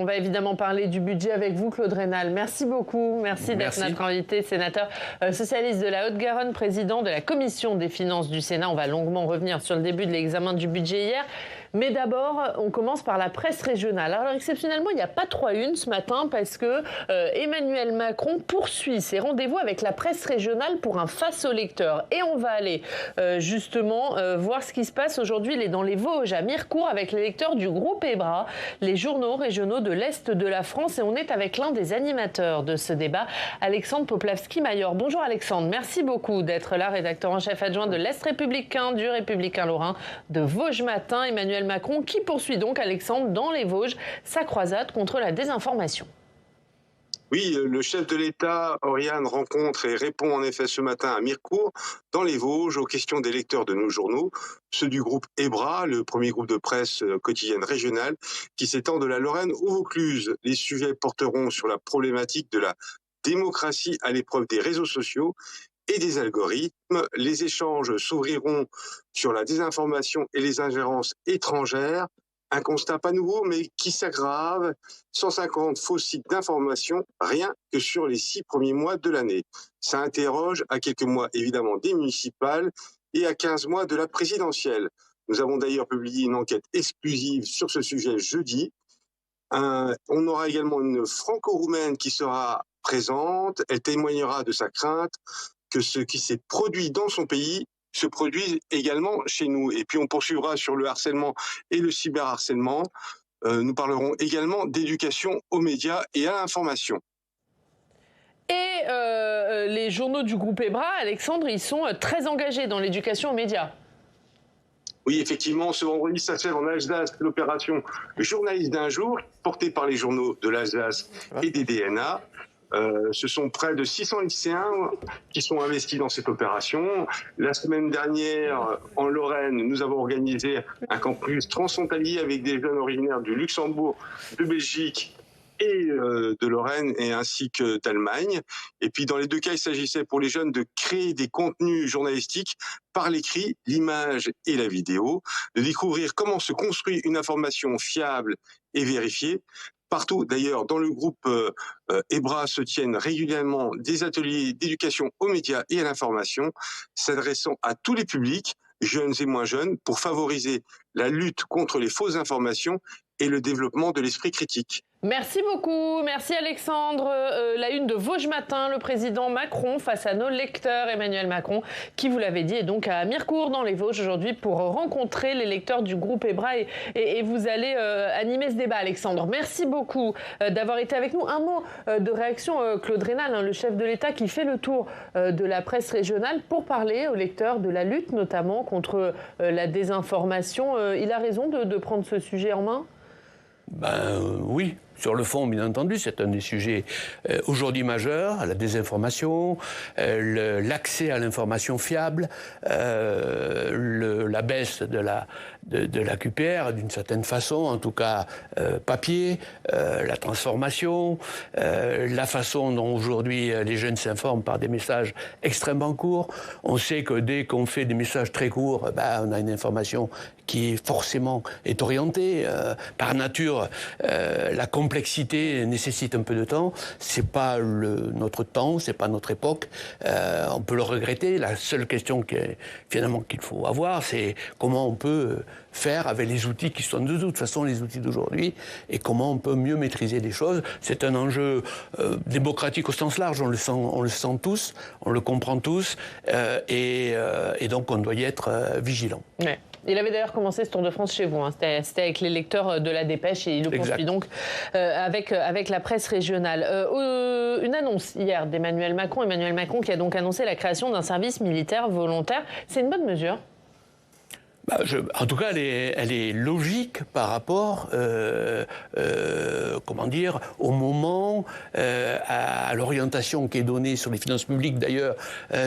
On va évidemment parler du budget avec vous, Claude Raynal. Merci beaucoup. Merci d'être notre invité, sénateur socialiste de la Haute-Garonne, président de la Commission des finances du Sénat. On va longuement revenir sur le début de l'examen du budget hier. Mais d'abord, on commence par la presse régionale. Alors exceptionnellement, il n'y a pas 3-1 ce matin parce que Emmanuel Macron poursuit ses rendez-vous avec la presse régionale pour un face aux lecteurs. Et on va aller justement voir ce qui se passe aujourd'hui. Il est dans les Vosges, à Mirecourt, avec les lecteurs du groupe EBRA, les journaux régionaux de l'Est de la France. Et on est avec l'un des animateurs de ce débat, Alexandre Poplavski-Mayor. Bonjour Alexandre, merci beaucoup d'être là, rédacteur en chef adjoint de l'Est républicain, du Républicain Lorrain, de Vosges Matin. Emmanuel Macron qui poursuit donc, Alexandre, dans les Vosges, sa croisade contre la désinformation. Oui, le chef de l'État, Oriane, rencontre et répond en effet ce matin à Mirecourt, dans les Vosges, aux questions des lecteurs de nos journaux, ceux du groupe EBRA, le premier groupe de presse quotidienne régionale, qui s'étend de la Lorraine au Vaucluse. Les sujets porteront sur la problématique de la démocratie à l'épreuve des réseaux sociaux et des algorithmes. Les échanges s'ouvriront sur la désinformation et les ingérences étrangères. Un constat pas nouveau, mais qui s'aggrave. 150 faux sites d'information, rien que sur les 6 premiers mois de l'année. Ça interroge à quelques mois, évidemment, des municipales et à 15 mois de la présidentielle. Nous avons d'ailleurs publié une enquête exclusive sur ce sujet jeudi. On aura également une franco-roumaine qui sera présente. Elle témoignera de sa crainte que ce qui s'est produit dans son pays se produise également chez nous. Et puis on poursuivra sur le harcèlement et le cyberharcèlement. Nous parlerons également d'éducation aux médias et à l'information. Et les journaux du groupe EBRA, Alexandre, ils sont très engagés dans l'éducation aux médias. Oui, effectivement, ce vendredi s'achève en Alsace l'opération Journaliste d'un jour, portée par les journaux de l'Alsace et des DNA. Ce sont près de 600 lycéens qui sont investis dans cette opération. La semaine dernière, en Lorraine, nous avons organisé un campus transfrontalier avec des jeunes originaires du Luxembourg, de Belgique et de Lorraine, et ainsi que d'Allemagne. Et puis dans les deux cas, il s'agissait pour les jeunes de créer des contenus journalistiques par l'écrit, l'image et la vidéo, de découvrir comment se construit une information fiable et vérifiée. Partout, d'ailleurs, dans le groupe EBRA se tiennent régulièrement des ateliers d'éducation aux médias et à l'information, s'adressant à tous les publics, jeunes et moins jeunes, pour favoriser la lutte contre les fausses informations et le développement de l'esprit critique. Merci beaucoup, merci Alexandre. La une de Vosges Matin, le président Macron face à nos lecteurs, Emmanuel Macron, qui, vous l'avez dit, est donc à Mirecourt dans les Vosges aujourd'hui pour rencontrer les lecteurs du groupe EBRA et vous allez animer ce débat, Alexandre. Merci beaucoup d'avoir été avec nous. Un mot de réaction, Claude Raynal, le chef de l'État qui fait le tour de la presse régionale pour parler aux lecteurs de la lutte notamment contre la désinformation. Il a raison de prendre ce sujet en main ? Oui, sur le fond, bien entendu, c'est un des sujets aujourd'hui majeurs, la désinformation, l'accès à l'information fiable, la baisse de la QPR, d'une certaine façon, en tout cas papier, la transformation, la façon dont aujourd'hui les jeunes s'informent par des messages extrêmement courts. On sait que dès qu'on fait des messages très courts, on a une information qui forcément est orientée. Par nature, la complexité nécessite un peu de temps. C'est pas notre temps, c'est pas notre époque. On peut le regretter. La seule question qu'il faut avoir, c'est comment on peut faire avec les outils qui sont de toute façon les outils d'aujourd'hui et comment on peut mieux maîtriser les choses. C'est un enjeu démocratique au sens large. On le sent tous, on le comprend tous, et donc on doit y être vigilant. Ouais. Il avait d'ailleurs commencé ce Tour de France chez vous, hein. C'était avec les lecteurs de La Dépêche et il le poursuit donc avec la presse régionale. Une annonce hier d'Emmanuel Macron qui a donc annoncé la création d'un service militaire volontaire. C'est une bonne mesure ? En tout cas, elle est logique par rapport, au moment, à l'orientation qui est donnée sur les finances publiques, d'ailleurs,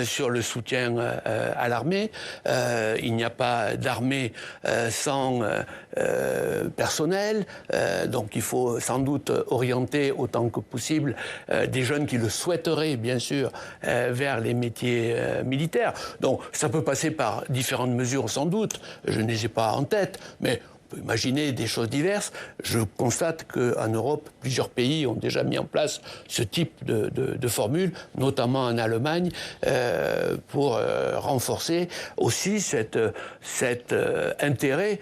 sur le soutien à l'armée. Il n'y a pas d'armée sans personnel, donc il faut sans doute orienter autant que possible des jeunes qui le souhaiteraient, bien sûr, vers les métiers militaires. Donc, ça peut passer par différentes mesures, sans doute. Je ne les ai pas en tête, mais peut imaginer des choses diverses. Je constate qu'en Europe, plusieurs pays ont déjà mis en place ce type de formule, notamment en Allemagne, pour renforcer aussi cet intérêt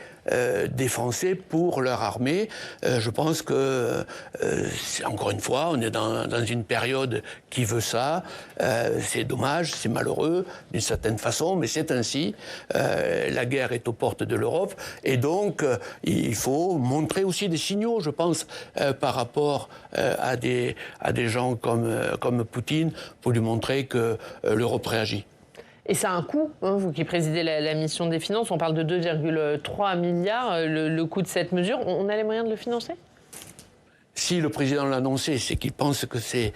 des Français pour leur armée. Je pense que, encore une fois, on est dans une période qui veut ça. C'est dommage, c'est malheureux d'une certaine façon, mais c'est ainsi. La guerre est aux portes de l'Europe et donc il faut montrer aussi des signaux, je pense, par rapport à des gens comme Poutine, pour lui montrer que l'Europe réagit. Et ça a un coût, hein, vous qui présidez la mission des finances, on parle de 2,3 milliards, le coût de cette mesure. On a les moyens de le financer ? Si le président l'a annoncé, c'est qu'il pense que c'est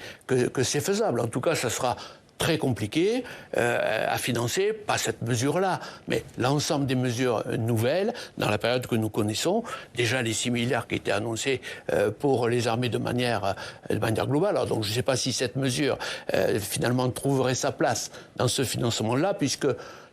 faisable. En tout cas, ça sera très compliqué à financer, pas cette mesure-là, mais l'ensemble des mesures nouvelles dans la période que nous connaissons. Déjà les 6 milliards qui étaient annoncés pour les armées de manière globale. Alors, donc je ne sais pas si cette mesure finalement trouverait sa place dans ce financement-là, puisque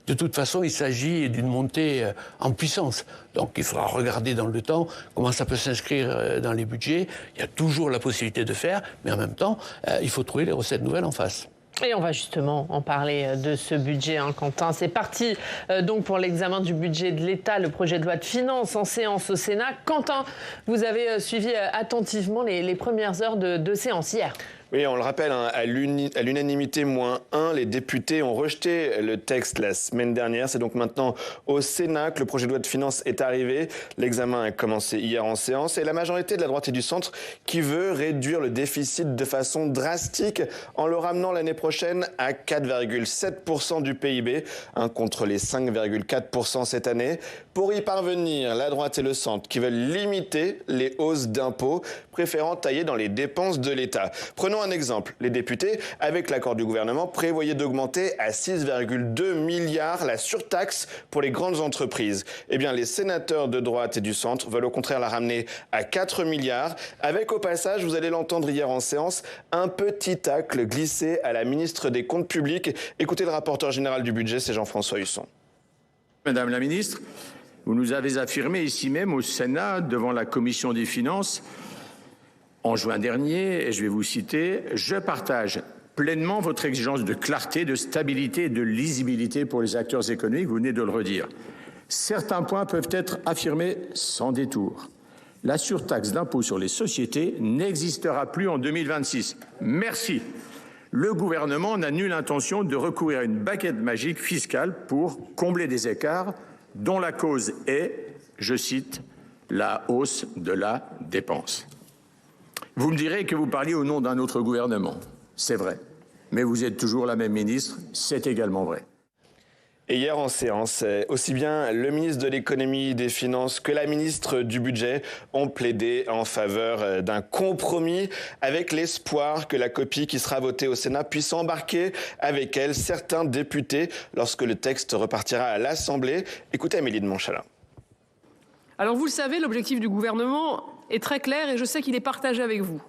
de toute façon, il s'agit d'une montée en puissance. Donc il faudra regarder dans le temps comment ça peut s'inscrire dans les budgets. Il y a toujours la possibilité de faire, mais en même temps, il faut trouver les recettes nouvelles en face. Et on va justement en parler de ce budget, hein, Quentin. C'est parti donc pour l'examen du budget de l'État, le projet de loi de finances en séance au Sénat. Quentin, vous avez suivi attentivement les premières heures de séance hier. Oui, on le rappelle, hein, à l'unanimité -1, les députés ont rejeté le texte la semaine dernière. C'est donc maintenant au Sénat que le projet de loi de finances est arrivé. L'examen a commencé hier en séance et la majorité de la droite et du centre qui veut réduire le déficit de façon drastique en le ramenant l'année prochaine à 4,7% du PIB, hein, contre les 5,4% cette année. Pour y parvenir, la droite et le centre qui veulent limiter les hausses d'impôts, préférant tailler dans les dépenses de l'État. Prenons un exemple. Les députés, avec l'accord du gouvernement, prévoyaient d'augmenter à 6,2 milliards la surtaxe pour les grandes entreprises. Eh bien, les sénateurs de droite et du centre veulent au contraire la ramener à 4 milliards, avec au passage, vous allez l'entendre hier en séance, un petit tacle glissé à la ministre des Comptes publics. Écoutez le rapporteur général du budget, c'est Jean-François Husson. Madame la ministre, vous nous avez affirmé ici même au Sénat, devant la commission des finances, en juin dernier, et je vais vous citer, « Je partage pleinement votre exigence de clarté, de stabilité et de lisibilité pour les acteurs économiques », vous venez de le redire. Certains points peuvent être affirmés sans détour. La surtaxe d'impôt sur les sociétés n'existera plus en 2026. Merci. Le gouvernement n'a nulle intention de recourir à une baguette magique fiscale pour combler des écarts dont la cause est, je cite, la hausse de la dépense. Vous me direz que vous parliez au nom d'un autre gouvernement. C'est vrai. Mais vous êtes toujours la même ministre, c'est également vrai. Et hier en séance, aussi bien le ministre de l'économie, des finances que la ministre du budget ont plaidé en faveur d'un compromis, avec l'espoir que la copie qui sera votée au Sénat puisse embarquer avec elle certains députés lorsque le texte repartira à l'Assemblée. Écoutez Amélie de Montchalin. Alors vous le savez, l'objectif du gouvernement est très clair et je sais qu'il est partagé avec vous.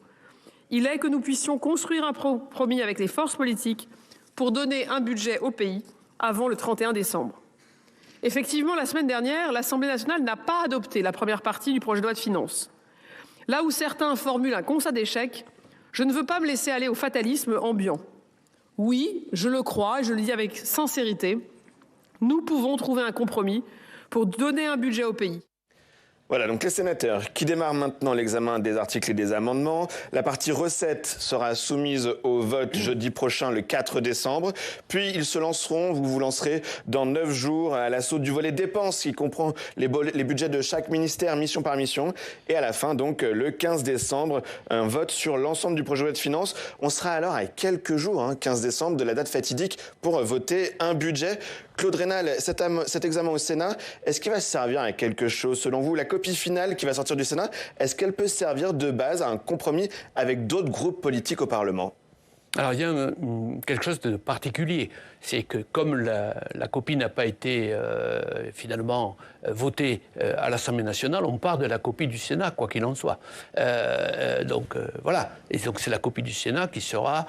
Il est que nous puissions construire un compromis avec les forces politiques pour donner un budget au pays avant le 31 décembre. Effectivement, la semaine dernière, l'Assemblée nationale n'a pas adopté la première partie du projet de loi de finances. Là où certains formulent un constat d'échec, je ne veux pas me laisser aller au fatalisme ambiant. Oui, je le crois et je le dis avec sincérité, nous pouvons trouver un compromis pour donner un budget au pays. Voilà, donc les sénateurs qui démarrent maintenant l'examen des articles et des amendements. La partie recettes sera soumise au vote jeudi prochain, le 4 décembre. Puis ils se lanceront, vous vous lancerez dans 9 jours à l'assaut du volet dépenses qui comprend les budgets de chaque ministère, mission par mission. Et à la fin, donc, le 15 décembre, un vote sur l'ensemble du projet de loi de finances. On sera alors à quelques jours, 15 décembre, de la date fatidique pour voter un budget. Claude Raynal, cet examen au Sénat, est-ce qu'il va servir à quelque chose selon vous? La copie finale qui va sortir du Sénat, est-ce qu'elle peut servir de base à un compromis avec d'autres groupes politiques au Parlement? Alors, il y a quelque chose de particulier. C'est que comme la copie n'a pas été finalement votée à l'Assemblée nationale, on part de la copie du Sénat, quoi qu'il en soit. Donc, voilà. Et donc, c'est la copie du Sénat qui sera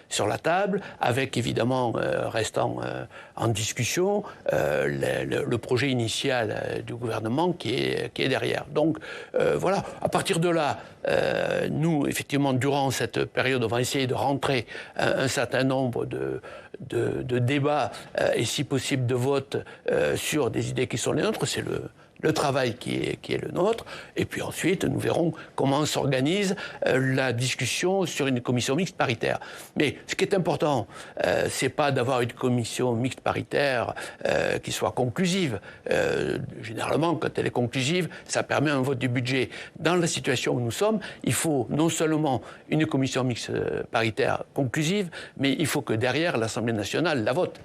sur la table, avec évidemment, restant en discussion, le projet initial du gouvernement qui est derrière. Donc, voilà. À partir de là, nous, effectivement, durant cette période, on va essayer de rentrer un certain nombre de débats et si possible de votes sur des idées qui sont les nôtres. C'est le travail qui est le nôtre. Et puis ensuite, nous verrons comment s'organise la discussion sur une commission mixte paritaire. Mais ce qui est important, c'est pas d'avoir une commission mixte paritaire qui soit conclusive. Généralement, quand elle est conclusive, ça permet un vote du budget. Dans la situation où nous sommes, il faut non seulement une commission mixte paritaire conclusive, mais il faut que derrière, l'Assemblée nationale la vote.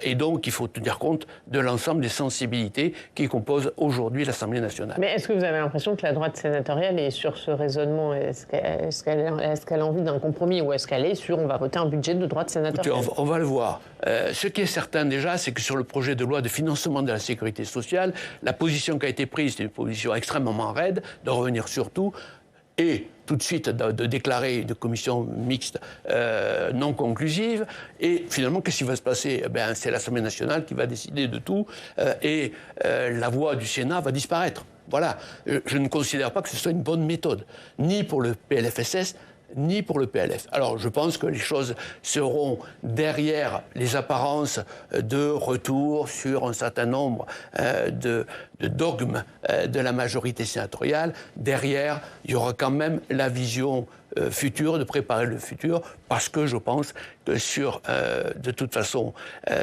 Et donc, il faut tenir compte de l'ensemble des sensibilités qui composent aujourd'hui l'Assemblée nationale. Mais est-ce que vous avez l'impression que la droite sénatoriale est sur ce raisonnement? Est-ce qu'elle a envie d'un compromis, ou est-ce qu'elle est sur on va voter un budget de droite sénatoriale? On va le voir. Ce qui est certain déjà, c'est que sur le projet de loi de financement de la sécurité sociale, la position qui a été prise, c'est une position extrêmement raide, de revenir sur tout, et tout de suite de déclarer une commission mixte non conclusive. Et finalement, qu'est-ce qui va se passer? C'est l'Assemblée nationale qui va décider de tout et la voix du Sénat va disparaître. Voilà. Je ne considère pas que ce soit une bonne méthode, ni pour le PLFSS, ni pour le PLF. Alors, je pense que les choses seront derrière les apparences de retour sur un certain nombre de dogmes de la majorité sénatoriale. Derrière, il y aura quand même la vision future, de préparer le futur, parce que je pense que de toute façon,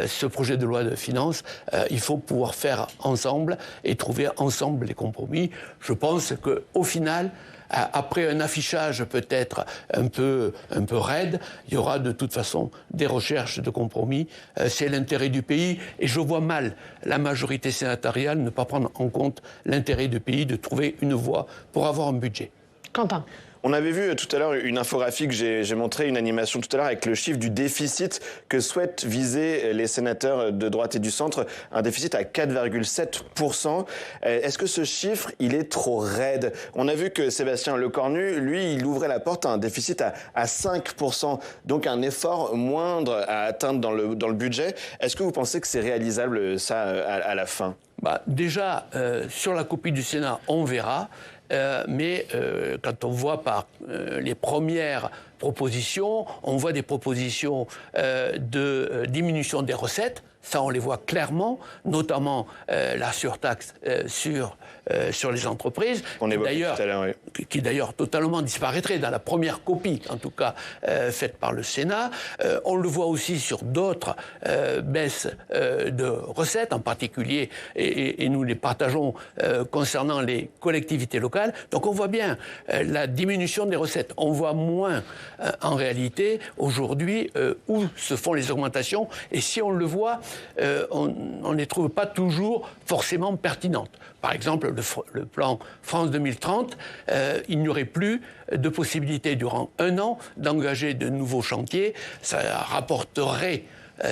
ce projet de loi de finances, il faut pouvoir faire ensemble et trouver ensemble les compromis. Je pense qu'au final, après un affichage peut-être un peu raide, il y aura de toute façon des recherches de compromis. C'est l'intérêt du pays et je vois mal la majorité sénatoriale ne pas prendre en compte l'intérêt du pays, de trouver une voie pour avoir un budget. Quentin. On avait vu tout à l'heure une infographie que j'ai montré, une animation tout à l'heure avec le chiffre du déficit que souhaitent viser les sénateurs de droite et du centre, un déficit à 4,7%. Est-ce que ce chiffre, il est trop raide? On a vu que Sébastien Lecornu, lui, il ouvrait la porte à un déficit à 5%, donc un effort moindre à atteindre dans le budget. Est-ce que vous pensez que c'est réalisable, ça, à la fin? Déjà, sur la copie du Sénat, on verra. Mais quand on voit par les premières propositions, on voit des propositions de diminution des recettes. Ça, on les voit clairement, notamment la surtaxe sur les entreprises, qui d'ailleurs totalement disparaîtrait dans la première copie, en tout cas faite par le Sénat. On le voit aussi sur d'autres baisses de recettes, en particulier, et nous les partageons concernant les collectivités locales. Donc on voit bien la diminution des recettes. On voit moins, en réalité, aujourd'hui, où se font les augmentations. Et si on le voit, on ne les trouve pas toujours forcément pertinentes. Par exemple, le plan France 2030, il n'y aurait plus de possibilité durant un an d'engager de nouveaux chantiers. Ça rapporterait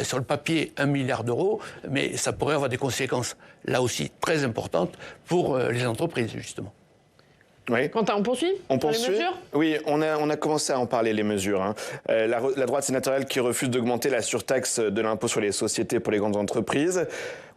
sur le papier 1 milliard d'euros, mais ça pourrait avoir des conséquences là aussi très importantes pour les entreprises, justement. Oui. Quentin, on poursuit? On poursuit. Les mesures? Oui, on a commencé à en parler, les mesures. La droite sénatoriale qui refuse d'augmenter la surtaxe de l'impôt sur les sociétés pour les grandes entreprises.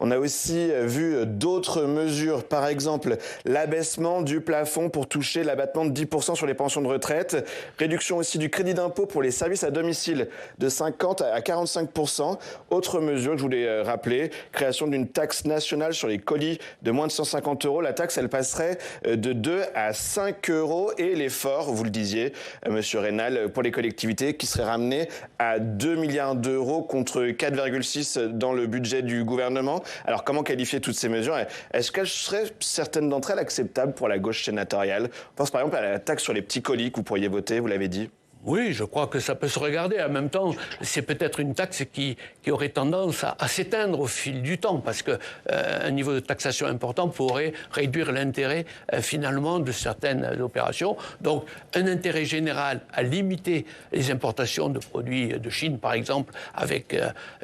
On a aussi vu d'autres mesures, par exemple l'abaissement du plafond pour toucher l'abattement de 10% sur les pensions de retraite, réduction aussi du crédit d'impôt pour les services à domicile de 50 à 45%. Autre mesure que je voulais rappeler, création d'une taxe nationale sur les colis de moins de 150 euros. La taxe, elle passerait de 2 à 5 euros et l'effort, vous le disiez, Monsieur Reynal, pour les collectivités qui serait ramené à 2 milliards d'euros contre 4,6 dans le budget du gouvernement. Alors, comment qualifier toutes ces mesures? Est-ce qu'elles seraient, certaines d'entre elles, acceptables pour la gauche sénatoriale? On pense par exemple à la taxe sur les petits colis que vous pourriez voter, vous l'avez dit. Oui, je crois que ça peut se regarder. En même temps, c'est peut-être une taxe qui aurait tendance à s'éteindre au fil du temps, parce qu'un niveau de taxation important pourrait réduire l'intérêt finalement de certaines opérations. Donc, un intérêt général à limiter les importations de produits de Chine, par exemple, avec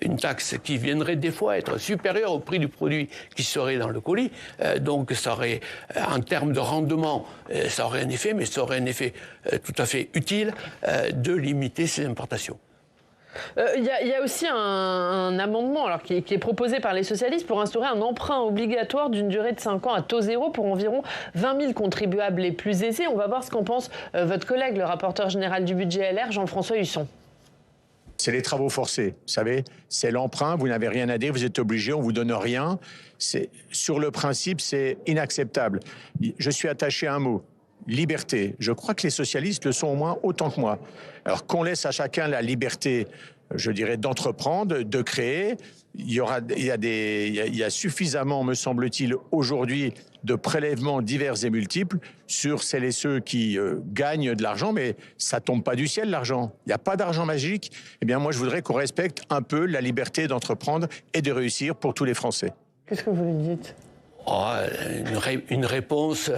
une taxe qui viendrait des fois être supérieure au prix du produit qui serait dans le colis. Donc, ça aurait, en termes de rendement, ça aurait un effet, mais ça aurait un effet tout à fait utile de limiter ces importations. Il y a aussi un amendement alors, qui est proposé par les socialistes pour instaurer un emprunt obligatoire d'une durée de 5 ans à taux zéro pour environ 20 000 contribuables les plus aisés. On va voir ce qu'en pense votre collègue, le rapporteur général du budget LR, Jean-François Husson. C'est les travaux forcés, vous savez, c'est l'emprunt, vous n'avez rien à dire, vous êtes obligé, on ne vous donne rien. Sur le principe, c'est inacceptable. Je suis attaché à un mot. Liberté. Je crois que les socialistes le sont au moins autant que moi. Alors qu'on laisse à chacun la liberté, je dirais, d'entreprendre, de créer. Il y a suffisamment, me semble-t-il, aujourd'hui, de prélèvements divers et multiples sur celles et ceux qui gagnent de l'argent, mais ça tombe pas du ciel, l'argent. Il n'y a pas d'argent magique. Eh bien, moi, je voudrais qu'on respecte un peu la liberté d'entreprendre et de réussir pour tous les Français. Qu'est-ce que vous lui dites ? Une réponse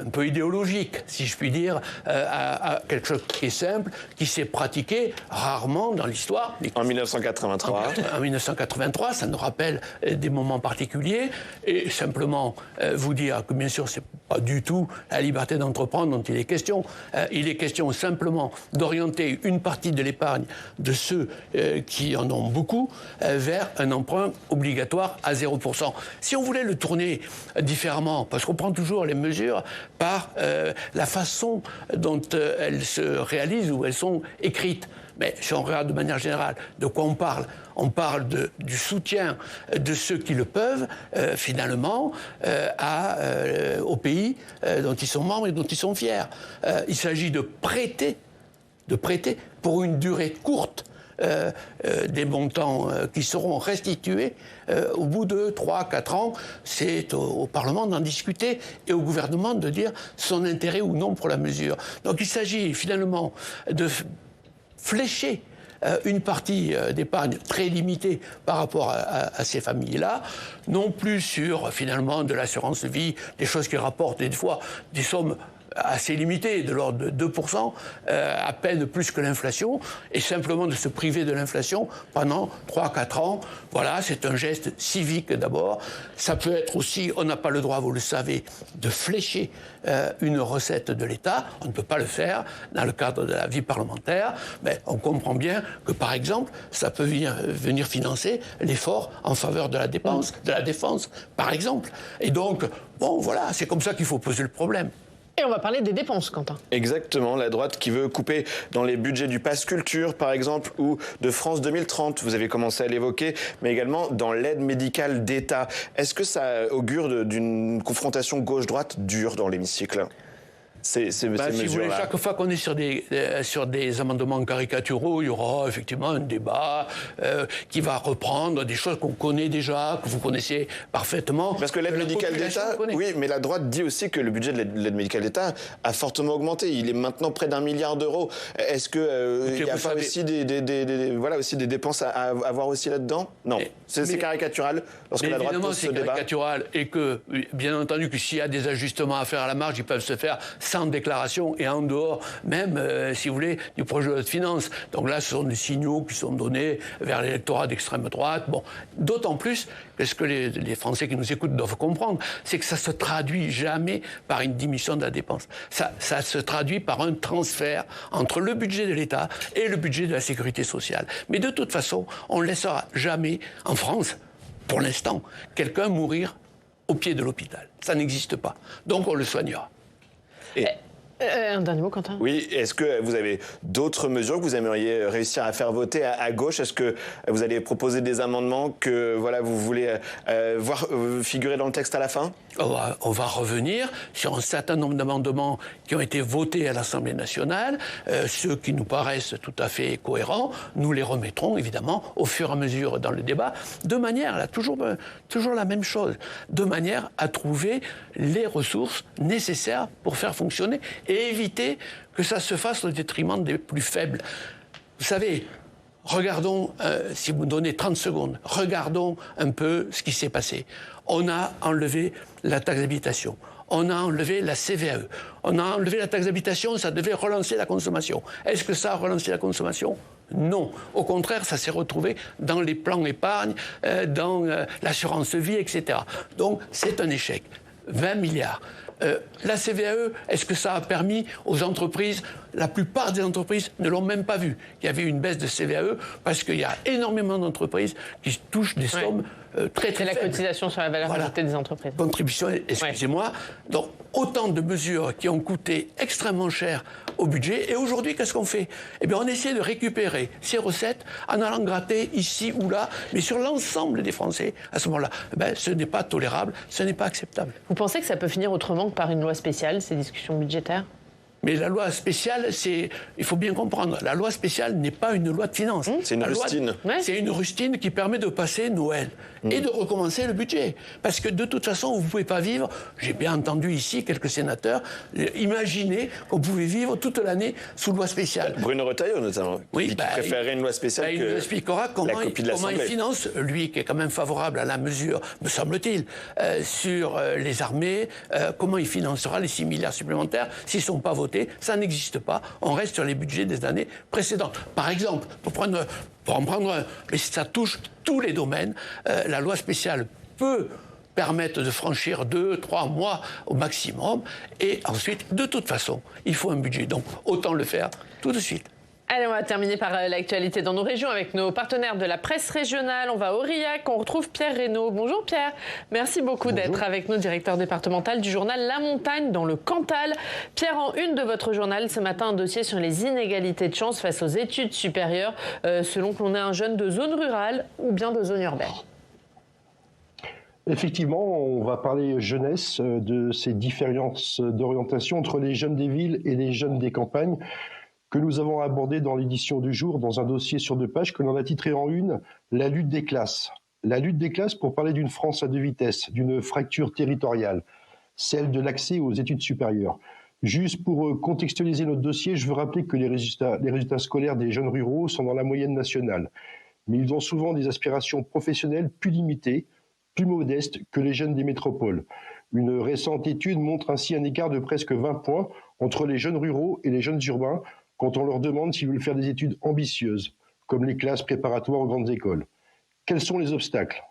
un peu idéologique, si je puis dire, à quelque chose qui est simple, qui s'est pratiqué rarement dans l'histoire. En 1983. En 1983, ça nous rappelle des moments particuliers. Et simplement vous dire que, bien sûr, c'est pas du tout la liberté d'entreprendre dont il est question. Il est question simplement d'orienter une partie de l'épargne de ceux qui en ont beaucoup vers un emprunt obligatoire à 0%. Si on voulait le tourner différemment, parce qu'on prend toujours les mesures par la façon dont elles se réalisent ou elles sont écrites. Mais si on regarde de manière générale de quoi on parle, du soutien de ceux qui le peuvent, finalement, au pays dont ils sont membres et dont ils sont fiers. Il s'agit de prêter pour une durée courte des montants qui seront restitués au bout de 3-4 ans. C'est au Parlement d'en discuter et au gouvernement de dire son intérêt ou non pour la mesure. Donc il s'agit finalement de flécher une partie d'épargne très limitée par rapport à ces familles-là, non plus sur finalement de l'assurance vie, des choses qui rapportent des fois des sommes assez limité, de l'ordre de 2%, à peine plus que l'inflation, et simplement de se priver de l'inflation pendant 3-4 ans. Voilà, c'est un geste civique d'abord. Ça peut être aussi, on n'a pas le droit, vous le savez, de flécher une recette de l'État. On ne peut pas le faire dans le cadre de la vie parlementaire, mais on comprend bien que, par exemple, ça peut venir financer l'effort en faveur de la défense, par exemple. Et donc, bon, voilà, c'est comme ça qu'il faut poser le problème. Et on va parler des dépenses, Quentin. Exactement, la droite qui veut couper dans les budgets du Pass Culture, par exemple, ou de France 2030, vous avez commencé à l'évoquer, mais également dans l'aide médicale d'État. Est-ce que ça augure d'une confrontation gauche-droite dure dans l'hémicycle ? Si vous voulez, chaque fois qu'on est sur des amendements caricaturaux, il y aura effectivement un débat qui va reprendre des choses qu'on connaît déjà, que vous connaissez parfaitement. Parce que l'aide médicale d'État, oui, mais la droite dit aussi que le budget de l'aide médicale d'État a fortement augmenté. Il est maintenant près d'1 milliard d'euros. Est-ce qu'il n'y a pas aussi des dépenses à avoir aussi là-dedans ? Non, c'est caricatural lorsque la droite pose ce débat. C'est caricatural et que, bien entendu, que s'il y a des ajustements à faire à la marge, ils peuvent se faire sans déclaration et en dehors même, si vous voulez, du projet de loi de finances. Donc là, ce sont des signaux qui sont donnés vers l'électorat d'extrême droite. Bon, d'autant plus que ce que les Français qui nous écoutent doivent comprendre, c'est que ça se traduit jamais par une diminution de la dépense. Ça se traduit par un transfert entre le budget de l'État et le budget de la sécurité sociale. Mais de toute façon, on ne laissera jamais en France, pour l'instant, quelqu'un mourir au pied de l'hôpital. Ça n'existe pas. Donc on le soignera. Un dernier mot, Quentin. Oui, est-ce que vous avez d'autres mesures que vous aimeriez réussir à faire voter à gauche ? Est-ce que vous allez proposer des amendements que vous voulez voir figurer dans le texte à la fin ? On va revenir sur un certain nombre d'amendements qui ont été votés à l'Assemblée nationale. Ceux qui nous paraissent tout à fait cohérents, nous les remettrons évidemment au fur et à mesure dans le débat, de manière, là, toujours la même chose, de manière à trouver les ressources nécessaires pour faire fonctionner et éviter que ça se fasse au détriment des plus faibles. Vous savez, regardons, si vous me donnez 30 secondes, regardons un peu ce qui s'est passé. On a enlevé la taxe d'habitation. On a enlevé la CVAE. On a enlevé la taxe d'habitation, ça devait relancer la consommation. Est-ce que ça a relancé la consommation ? Non. Au contraire, ça s'est retrouvé dans les plans épargne, dans l'assurance vie, etc. Donc, c'est un échec. 20 milliards. La CVAE, est-ce que ça a permis aux entreprises ? La plupart des entreprises ne l'ont même pas vu. Il y avait une baisse de CVAE parce qu'il y a énormément d'entreprises qui touchent des sommes très faibles. C'est la cotisation sur la valeur ajoutée des entreprises. Contribution, excusez-moi. Donc, autant de mesures qui ont coûté extrêmement cher au budget. Et aujourd'hui, qu'est-ce qu'on fait ? Eh bien, on essaie de récupérer ces recettes en allant gratter ici ou là, mais sur l'ensemble des Français. À ce moment-là, ce n'est pas tolérable, ce n'est pas acceptable. Vous pensez que ça peut finir autrement que par une loi spéciale, ces discussions budgétaires ? Mais la loi spéciale, il faut bien comprendre, la loi spéciale n'est pas une loi de finances. C'est une rustine. C'est une rustine qui permet de passer Noël et de recommencer le budget. Parce que de toute façon, vous ne pouvez pas vivre, j'ai bien entendu ici quelques sénateurs, imaginer qu'on pouvait vivre toute l'année sous loi spéciale. Bruno Retailleau, notamment, qui préférerait une loi spéciale que il nous expliquera comment il finance, lui qui est quand même favorable à la mesure, me semble-t-il, sur les armées, comment il financera les 6 milliards supplémentaires s'ils ne sont pas votés. Ça n'existe pas. On reste sur les budgets des années précédentes. Par exemple, pour en prendre un, mais ça touche tous les domaines, la loi spéciale peut permettre de franchir 2-3 mois au maximum. Et ensuite, de toute façon, il faut un budget. Donc, autant le faire tout de suite. Allez, on va terminer par l'actualité dans nos régions avec nos partenaires de la presse régionale. On va à Aurillac, on retrouve Pierre Reynaud. Bonjour Pierre, merci beaucoup d'être avec nous, directeur départemental du journal La Montagne dans le Cantal. Pierre, en une de votre journal ce matin, un dossier sur les inégalités de chance face aux études supérieures, selon que l'on est un jeune de zone rurale ou bien de zone urbaine. Effectivement, on va parler jeunesse, de ces différences d'orientation entre les jeunes des villes et les jeunes des campagnes, que nous avons abordé dans l'édition du jour, dans un dossier sur 2 pages que l'on a titré en une « La lutte des classes ». La lutte des classes pour parler d'une France à 2 vitesses, d'une fracture territoriale, celle de l'accès aux études supérieures. Juste pour contextualiser notre dossier, je veux rappeler que les résultats scolaires des jeunes ruraux sont dans la moyenne nationale. Mais ils ont souvent des aspirations professionnelles plus limitées, plus modestes que les jeunes des métropoles. Une récente étude montre ainsi un écart de presque 20 points entre les jeunes ruraux et les jeunes urbains, quand on leur demande s'ils veulent faire des études ambitieuses, comme les classes préparatoires aux grandes écoles. Quels sont les obstacles ?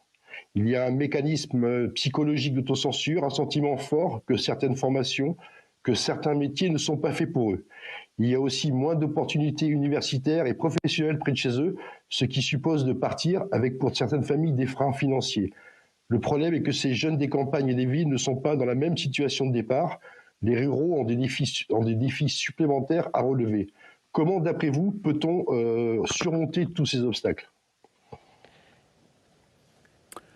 Il y a un mécanisme psychologique d'autocensure, un sentiment fort que certaines formations, que certains métiers ne sont pas faits pour eux. Il y a aussi moins d'opportunités universitaires et professionnelles près de chez eux, ce qui suppose de partir avec pour certaines familles des freins financiers. Le problème est que ces jeunes des campagnes et des villes ne sont pas dans la même situation de départ. Les ruraux ont des défis supplémentaires à relever. Comment, d'après vous, peut-on surmonter tous ces obstacles ?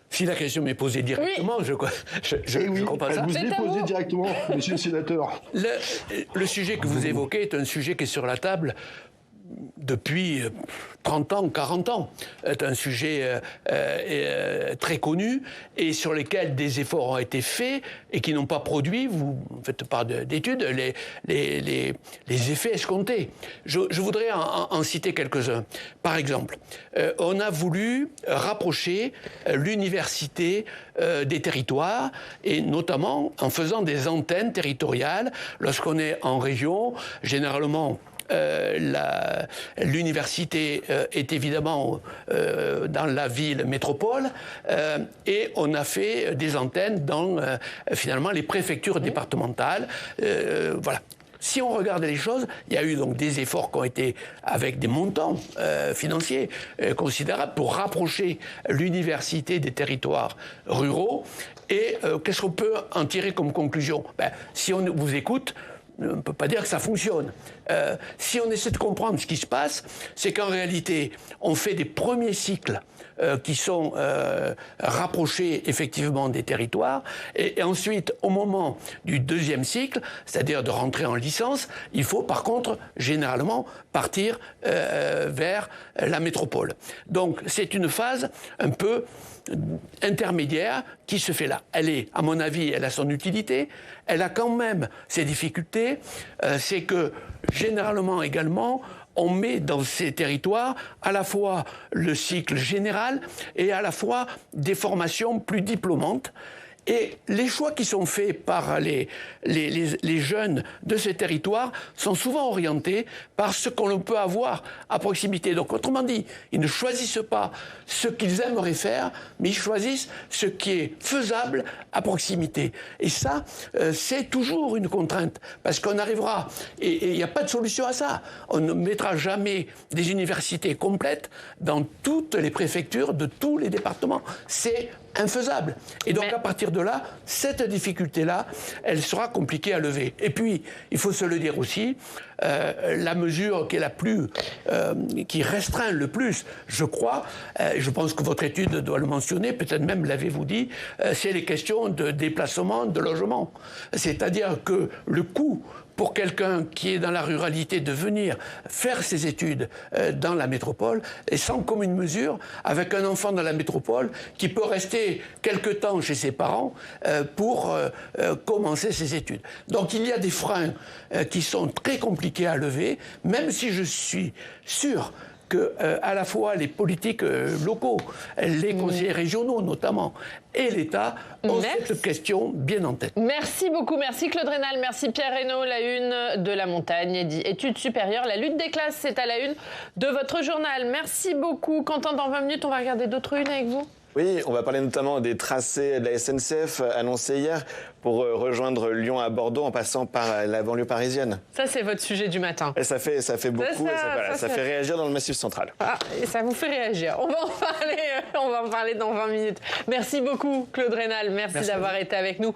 Si la question m'est posée directement, je comprends ça. Elle vous est posée directement, monsieur le sénateur. Le sujet que vous évoquez est un sujet qui est sur la table depuis 30 ans, 40 ans. C'est un sujet très connu et sur lequel des efforts ont été faits et qui n'ont pas produit, vous ne faites pas d'études, les effets escomptés. Je voudrais en citer quelques-uns. Par exemple, on a voulu rapprocher l'université des territoires et notamment en faisant des antennes territoriales. Lorsqu'on est en région, généralement, l'université est évidemment dans la ville métropole et on a fait des antennes dans finalement les préfectures départementales. Voilà. Si on regarde les choses, il y a eu donc des efforts qui ont été avec des montants financiers considérables pour rapprocher l'université des territoires ruraux. Et qu'est-ce qu'on peut en tirer comme conclusion ? Si on vous écoute, on ne peut pas dire que ça fonctionne. Si on essaie de comprendre ce qui se passe, c'est qu'en réalité, on fait des premiers cycles qui sont rapprochés effectivement des territoires. Et ensuite, au moment du deuxième cycle, c'est-à-dire de rentrer en licence, il faut par contre généralement partir vers la métropole. Donc c'est une phase un peu intermédiaire qui se fait là. Elle est, à mon avis, elle a son utilité, elle a quand même ses difficultés, réalité, c'est que généralement également, on met dans ces territoires à la fois le cycle général et à la fois des formations plus diplômantes. Et les choix qui sont faits par les jeunes de ces territoires sont souvent orientés par ce qu'on peut avoir à proximité. Donc, autrement dit, ils ne choisissent pas ce qu'ils aimeraient faire, mais ils choisissent ce qui est faisable à proximité. Et ça, c'est toujours une contrainte, parce qu'on arrivera, et il n'y a pas de solution à ça. On ne mettra jamais des universités complètes dans toutes les préfectures de tous les départements. C'est infaisable. Et donc, à partir de là, cette difficulté-là, elle sera compliquée à lever. Et puis, il faut se le dire aussi, la mesure qui est la plus, qui restreint le plus, je crois, je pense que votre étude doit le mentionner, peut-être même l'avez-vous dit, c'est les questions de déplacement, de logement. C'est-à-dire que le coût pour quelqu'un qui est dans la ruralité de venir faire ses études dans la métropole est sans commune mesure avec un enfant dans la métropole qui peut rester quelque temps chez ses parents pour commencer ses études. Donc il y a des freins qui sont très compliqués à lever, même si je suis sûr que à la fois les politiques locaux, les conseillers régionaux notamment, et l'État ont cette question bien en tête. Merci beaucoup, merci Claude Raynal, merci Pierre Reynaud. La une de La Montagne, études supérieures. La lutte des classes, c'est à la une de votre journal. Merci beaucoup. Quentin, dans 20 minutes, on va regarder d'autres unes avec vous. Oui, on va parler notamment des tracés de la SNCF annoncés hier pour rejoindre Lyon à Bordeaux en passant par la banlieue parisienne. Ça, c'est votre sujet du matin. Et ça fait beaucoup ça fait réagir dans le Massif central. Ah, et ça vous fait réagir. On va en parler dans 20 minutes. Merci beaucoup, Claude Raynal. Merci d'avoir été avec nous.